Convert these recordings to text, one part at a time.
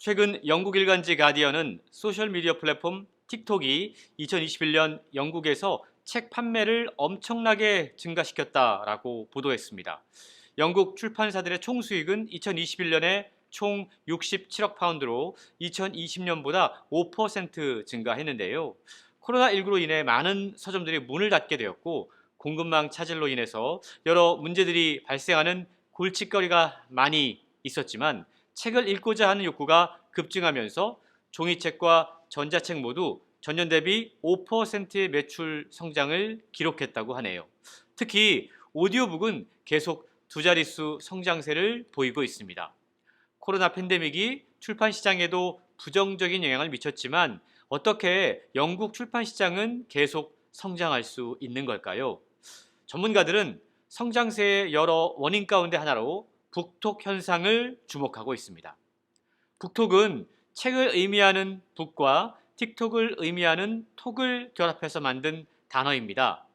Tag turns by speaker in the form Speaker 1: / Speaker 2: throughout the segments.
Speaker 1: 최근 영국 일간지 가디언은 소셜미디어 플랫폼 틱톡이 2021년 영국에서 책 판매를 엄청나게 증가시켰다라고 보도했습니다. 영국 출판사들의 총 수익은 2021년에 총 67억 파운드로 2020년보다 5% 증가했는데요. 코로나19로 인해 많은 서점들이 문을 닫게 되었고 공급망 차질로 인해서 여러 문제들이 발생하는 골칫거리가 많이 있었지만 책을 읽고자 하는 욕구가 급증하면서 종이책과 전자책 모두 전년 대비 5%의 매출 성장을 기록했다고 하네요. 특히 오디오북은 계속 두 자릿수 성장세를 보이고 있습니다. 코로나 팬데믹이 출판 시장에도 부정적인 영향을 미쳤지만 어떻게 영국 출판 시장은 계속 성장할 수 있는 걸까요? 전문가들은 성장세의 여러 원인 가운데 하나로 북톡 현상을 주목하고 있습니다. 북톡은 책을 의미하는 북과 틱톡을 의미하는 톡을 결합해서 만든 단어입니다.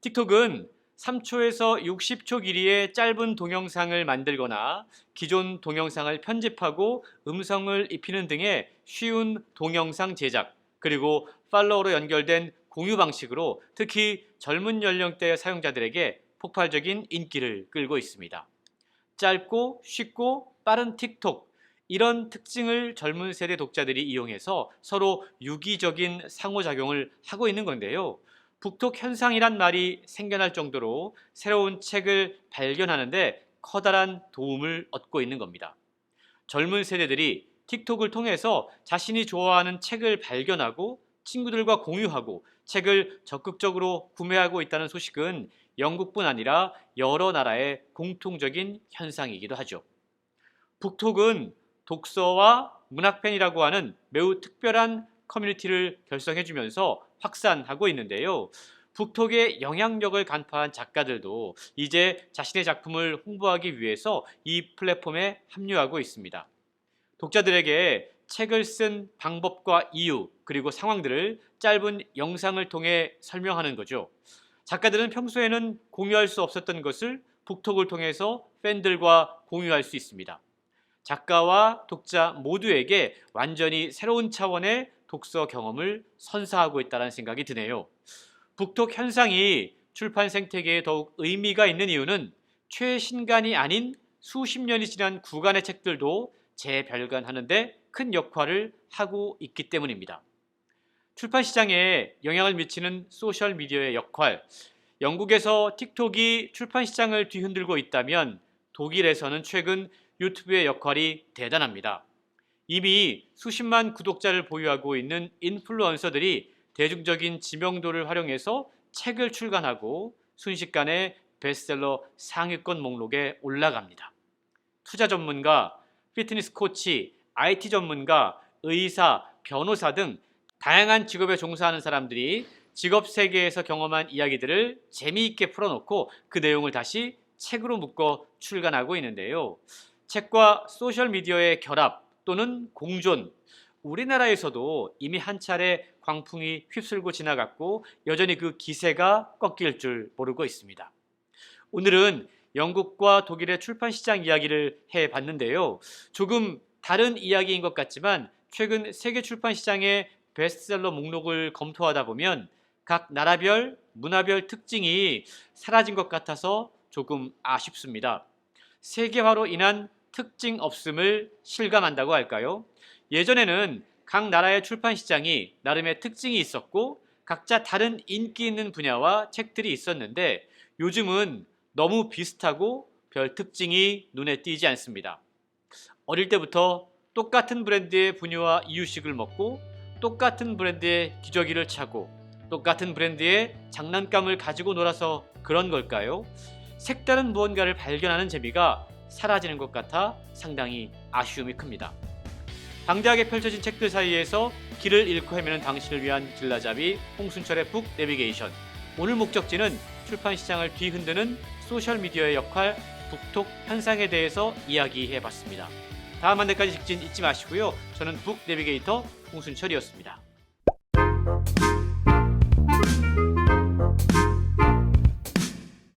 Speaker 1: 틱톡은 3초에서 60초 길이의 짧은 동영상을 만들거나 기존 동영상을 편집하고 음성을 입히는 등의 쉬운 동영상 제작, 그리고 팔로워로 연결된 공유 방식으로 특히 젊은 연령대의 사용자들에게 폭발적인 인기를 끌고 있습니다. 짧고 쉽고 빠른 틱톡, 이런 특징을 젊은 세대 독자들이 이용해서 서로 유기적인 상호작용을 하고 있는 건데요. 북톡 현상이란 말이 생겨날 정도로 새로운 책을 발견하는데 커다란 도움을 얻고 있는 겁니다. 젊은 세대들이 틱톡을 통해서 자신이 좋아하는 책을 발견하고 친구들과 공유하고 책을 적극적으로 구매하고 있다는 소식은 영국뿐 아니라 여러 나라의 공통적인 현상이기도 하죠. 북톡은 독서와 문학팬이라고 하는 매우 특별한 커뮤니티를 결성해주면서 확산하고 있는데요. 북톡의 영향력을 간파한 작가들도 이제 자신의 작품을 홍보하기 위해서 이 플랫폼에 합류하고 있습니다. 독자들에게 책을 쓴 방법과 이유, 그리고 상황들을 짧은 영상을 통해 설명하는 거죠. 작가들은 평소에는 공유할 수 없었던 것을 북톡을 통해서 팬들과 공유할 수 있습니다. 작가와 독자 모두에게 완전히 새로운 차원의 독서 경험을 선사하고 있다는 생각이 드네요. 북톡 현상이 출판 생태계에 더욱 의미가 있는 이유는 최신간이 아닌 수십 년이 지난 구간의 책들도 재발간하는 데 큰 역할을 하고 있기 때문입니다. 출판 시장에 영향을 미치는 소셜미디어의 역할, 영국에서 틱톡이 출판 시장을 뒤흔들고 있다면 독일에서는 최근 유튜브의 역할이 대단합니다. 이미 수십만 구독자를 보유하고 있는 인플루언서들이 대중적인 지명도를 활용해서 책을 출간하고 순식간에 베스트셀러 상위권 목록에 올라갑니다. 투자 전문가, 피트니스 코치, IT 전문가, 의사, 변호사 등 다양한 직업에 종사하는 사람들이 직업 세계에서 경험한 이야기들을 재미있게 풀어놓고 그 내용을 다시 책으로 묶어 출간하고 있는데요. 책과 소셜미디어의 결합 또는 공존, 우리나라에서도 이미 한 차례 광풍이 휩쓸고 지나갔고 여전히 그 기세가 꺾일 줄 모르고 있습니다. 오늘은 영국과 독일의 출판 시장 이야기를 해봤는데요. 조금 다른 이야기인 것 같지만 최근 세계 출판 시장의 베스트셀러 목록을 검토하다 보면 각 나라별, 문화별 특징이 사라진 것 같아서 조금 아쉽습니다. 세계화로 인한 특징 없음을 실감한다고 할까요? 예전에는 각 나라의 출판 시장이 나름의 특징이 있었고 각자 다른 인기 있는 분야와 책들이 있었는데 요즘은 너무 비슷하고 별 특징이 눈에 띄지 않습니다. 어릴 때부터 똑같은 브랜드의 분유와 이유식을 먹고 똑같은 브랜드의 기저귀를 차고 똑같은 브랜드의 장난감을 가지고 놀아서 그런 걸까요? 색다른 무언가를 발견하는 재미가 사라지는 것 같아 상당히 아쉬움이 큽니다. 방대하게 펼쳐진 책들 사이에서 길을 잃고 헤매는 당신을 위한 길라잡이 홍순철의 북 내비게이션. 오늘 목적지는 출판 시장을 뒤흔드는 소셜미디어의 역할, 북톡 현상에 대해서 이야기해봤습니다. 다음 한 대까지 직진 잊지 마시고요. 저는 북 내비게이터 홍순철이었습니다.